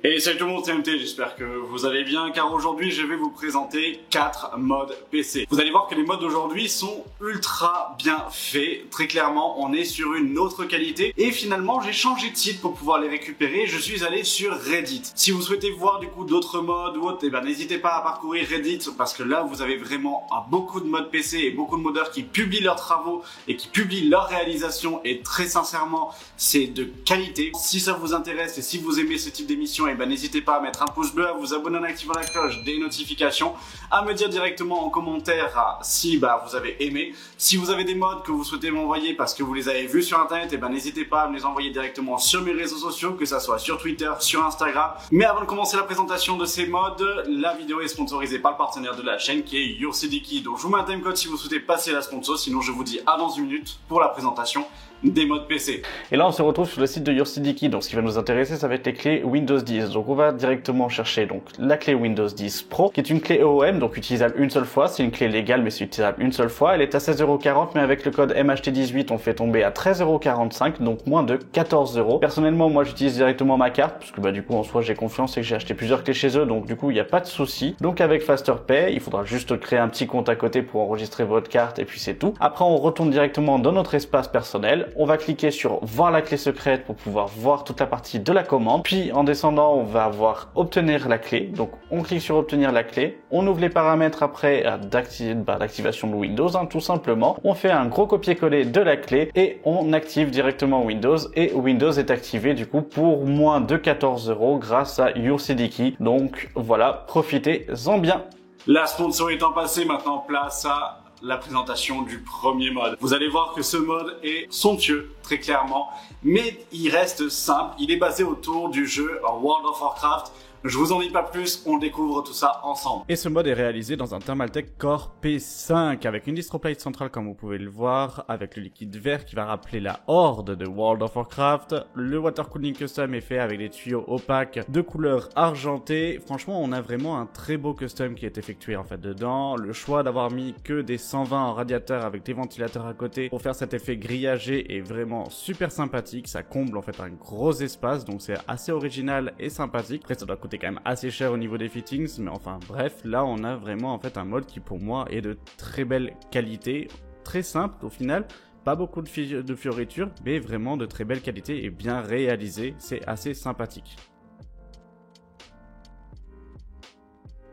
Et salut tout le monde, c'est MT, j'espère que vous allez bien car aujourd'hui je vais vous présenter 4 modes PC. Vous allez voir que les modes d'aujourd'hui sont ultra bien faits, très clairement on est sur une autre qualité et finalement j'ai changé de site pour pouvoir les récupérer, je suis allé sur Reddit. Si vous souhaitez voir du coup d'autres modes ou autres, n'hésitez pas à parcourir Reddit parce que là vous avez vraiment beaucoup de modes PC et beaucoup de modeurs qui publient leurs travaux et qui publient leurs réalisations et très sincèrement c'est de qualité. Si ça vous intéresse et si vous aimez ce type d'émission, n'hésitez pas à mettre un pouce bleu, à vous abonner en activant la cloche des notifications, à me dire directement en commentaire si vous avez aimé. Si vous avez des mods que vous souhaitez m'envoyer parce que vous les avez vus sur internet, n'hésitez pas à me les envoyer directement sur mes réseaux sociaux, que ça soit sur Twitter, sur Instagram. Mais avant de commencer la présentation de ces mods, la vidéo est sponsorisée par le partenaire de la chaîne qui est YourCDKey. Donc je vous mets un timecode si vous souhaitez passer la sponsor, sinon je vous dis à dans une minute pour la présentation des modes PC. Et là on se retrouve sur le site de YourCDKey, donc ce qui va nous intéresser ça va être les clés Windows 10. Donc on va directement chercher donc la clé Windows 10 Pro qui est une clé EOM, donc utilisable une seule fois, c'est une clé légale mais c'est utilisable une seule fois. Elle est à 16,40 € mais avec le code MHT18 on fait tomber à 13,45 €, donc moins de 14 €. Personnellement moi j'utilise directement ma carte parce que du coup en soi j'ai confiance et que j'ai acheté plusieurs clés chez eux, donc du coup il n'y a pas de souci. Donc avec FasterPay il faudra juste créer un petit compte à côté pour enregistrer votre carte et puis c'est tout. Après on retourne directement dans notre espace personnel. On va cliquer sur voir la clé secrète pour pouvoir voir toute la partie de la commande. Puis en descendant, on va avoir obtenir la clé. Donc on clique sur obtenir la clé. On ouvre les paramètres après d'activation de Windows, tout simplement. On fait un gros copier-coller de la clé et on active directement Windows. Et Windows est activé du coup pour moins de 14 € grâce à YourCDKey. Donc voilà, profitez-en bien. La sponsor étant passée, maintenant place à la présentation du premier mode. Vous allez voir que ce mode est somptueux, très clairement, mais il reste simple. Il est basé autour du jeu World of Warcraft. Je vous en dis pas plus, on découvre tout ça ensemble. Et ce mode est réalisé dans un Thermaltake Core P5 avec une distroplate centrale comme vous pouvez le voir, avec le liquide vert qui va rappeler la horde de World of Warcraft. Le water cooling custom est fait avec des tuyaux opaques de couleur argentée. Franchement, on a vraiment un très beau custom qui est effectué en fait dedans. Le choix d'avoir mis que des 120 en radiateur avec des ventilateurs à côté pour faire cet effet grillagé est vraiment super sympathique. Ça comble en fait un gros espace, donc c'est assez original et sympathique. Après, ça doit coûter quand même assez cher au niveau des fittings, mais enfin bref, là on a vraiment en fait un mode qui pour moi est de très belle qualité, très simple au final, pas beaucoup de fioritures, mais vraiment de très belle qualité et bien réalisé, c'est assez sympathique.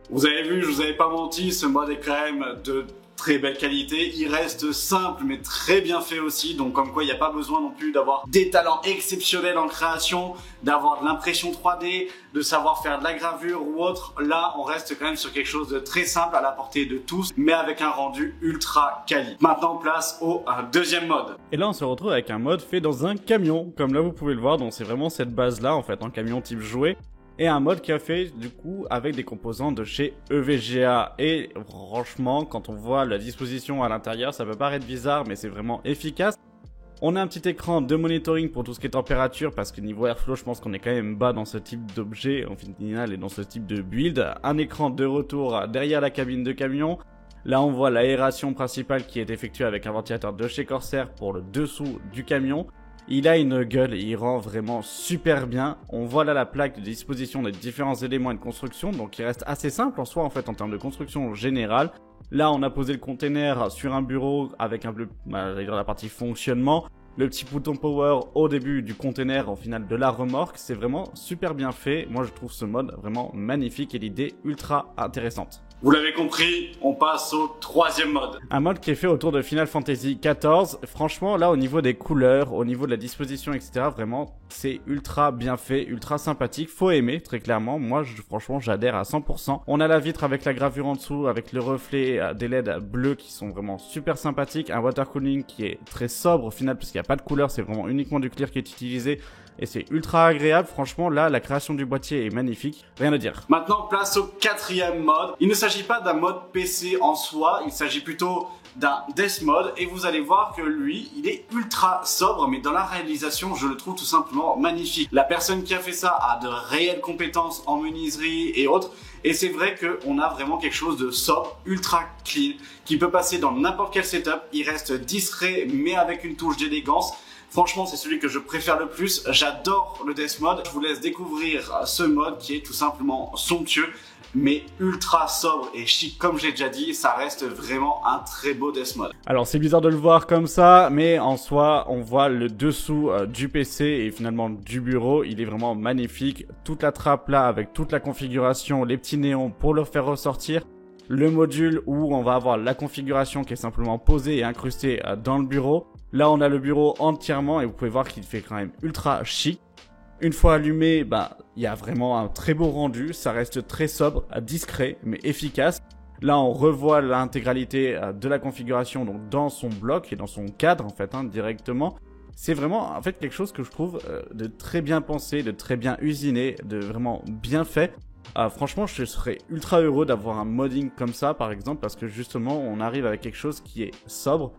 Vous avez vu, je vous avais pas menti, ce mode est quand même de très belle qualité, il reste simple mais très bien fait aussi, donc comme quoi il n'y a pas besoin non plus d'avoir des talents exceptionnels en création, d'avoir de l'impression 3D, de savoir faire de la gravure ou autre. Là on reste quand même sur quelque chose de très simple à la portée de tous, mais avec un rendu ultra quali. Maintenant place au deuxième mode. Et là on se retrouve avec un mode fait dans un camion, comme là vous pouvez le voir, donc c'est vraiment cette base là en fait, en camion type jouet. Et un mode qui a fait du coup avec des composants de chez EVGA. Et franchement, quand on voit la disposition à l'intérieur, ça peut paraître bizarre, mais c'est vraiment efficace. On a un petit écran de monitoring pour tout ce qui est température, parce que niveau airflow, je pense qu'on est quand même bas dans ce type d'objet, en final, et dans ce type de build. Un écran de retour derrière la cabine de camion. Là, on voit l'aération principale qui est effectuée avec un ventilateur de chez Corsair pour le dessous du camion. Il a une gueule et il rend vraiment super bien. On voit là la plaque de disposition des différents éléments et de construction, donc il reste assez simple en soi en fait en termes de construction générale. Là on a posé le container sur un bureau avec un peu la partie fonctionnement. Le petit bouton power au début du container, au final de la remorque, c'est vraiment super bien fait. Moi je trouve ce mode vraiment magnifique et l'idée ultra intéressante. Vous l'avez compris, on passe au troisième mode. Un mode qui est fait autour de Final Fantasy XIV. Franchement, là, au niveau des couleurs, au niveau de la disposition, etc., vraiment, c'est ultra bien fait, ultra sympathique. Faut aimer, très clairement. Moi, franchement, j'adhère à 100%. On a la vitre avec la gravure en dessous, avec le reflet des LED bleus qui sont vraiment super sympathiques. Un water cooling qui est très sobre au final, puisqu'il n'y a pas de couleur, c'est vraiment uniquement du clear qui est utilisé. Et c'est ultra agréable, franchement là la création du boîtier est magnifique, rien à dire. Maintenant place au quatrième mode. Il ne s'agit pas d'un mode PC en soi, il s'agit plutôt d'un death mode et vous allez voir que lui il est ultra sobre, mais dans la réalisation je le trouve tout simplement magnifique. La personne qui a fait ça a de réelles compétences en menuiserie et autres, et c'est vrai qu'on a vraiment quelque chose de sobre, ultra clean, qui peut passer dans n'importe quel setup. Il reste discret mais avec une touche d'élégance. Franchement, c'est celui que je préfère le plus. J'adore le Death Mode. Je vous laisse découvrir ce mode qui est tout simplement somptueux, mais ultra sobre et chic. Comme j'ai déjà dit, ça reste vraiment un très beau Death Mode. Alors c'est bizarre de le voir comme ça, mais en soi, on voit le dessous du PC et finalement du bureau. Il est vraiment magnifique. Toute la trappe là, avec toute la configuration, les petits néons pour le faire ressortir. Le module où on va avoir la configuration qui est simplement posée et incrustée dans le bureau. Là, on a le bureau entièrement et vous pouvez voir qu'il fait quand même ultra chic. Une fois allumé, il y a vraiment un très beau rendu. Ça reste très sobre, discret, mais efficace. Là, on revoit l'intégralité de la configuration donc dans son bloc et dans son cadre en fait, directement. C'est vraiment en fait quelque chose que je trouve de très bien pensé, de très bien usiné, de vraiment bien fait. Franchement, je serais ultra heureux d'avoir un modding comme ça, par exemple, parce que justement, on arrive avec quelque chose qui est sobre.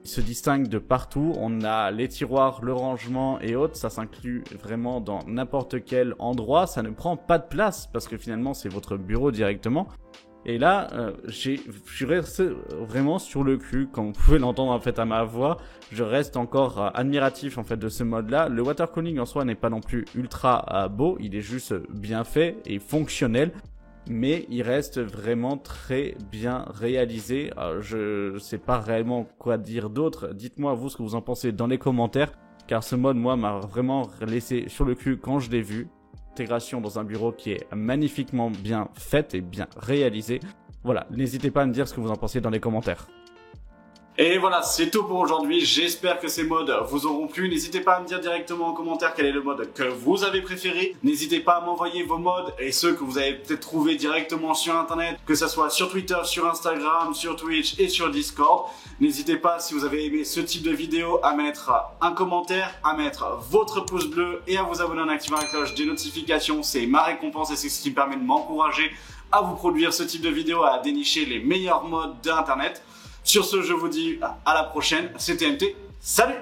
Il se distingue de partout, on a les tiroirs, le rangement et autres, ça s'inclut vraiment dans n'importe quel endroit, ça ne prend pas de place parce que finalement c'est votre bureau directement. Et là, je suis resté vraiment sur le cul, comme vous pouvez l'entendre en fait à ma voix, je reste encore admiratif en fait de ce mode-là. Le water cooling en soi n'est pas non plus ultra beau, il est juste bien fait et fonctionnel. Mais il reste vraiment très bien réalisé. Je sais pas réellement quoi dire d'autre. Dites-moi vous ce que vous en pensez dans les commentaires. Car ce mode, moi, m'a vraiment laissé sur le cul quand je l'ai vu. Intégration dans un bureau qui est magnifiquement bien faite et bien réalisée. Voilà, n'hésitez pas à me dire ce que vous en pensez dans les commentaires. Et voilà, c'est tout pour aujourd'hui. J'espère que ces mods vous auront plu. N'hésitez pas à me dire directement en commentaire quel est le mode que vous avez préféré. N'hésitez pas à m'envoyer vos mods et ceux que vous avez peut-être trouvés directement sur internet, que ce soit sur Twitter, sur Instagram, sur Twitch et sur Discord. N'hésitez pas, si vous avez aimé ce type de vidéo, à mettre un commentaire, à mettre votre pouce bleu et à vous abonner en activant la cloche des notifications. C'est ma récompense et c'est ce qui me permet de m'encourager à vous produire ce type de vidéo, à dénicher les meilleurs mods d'internet. Sur ce, je vous dis à la prochaine, c'était MT, salut!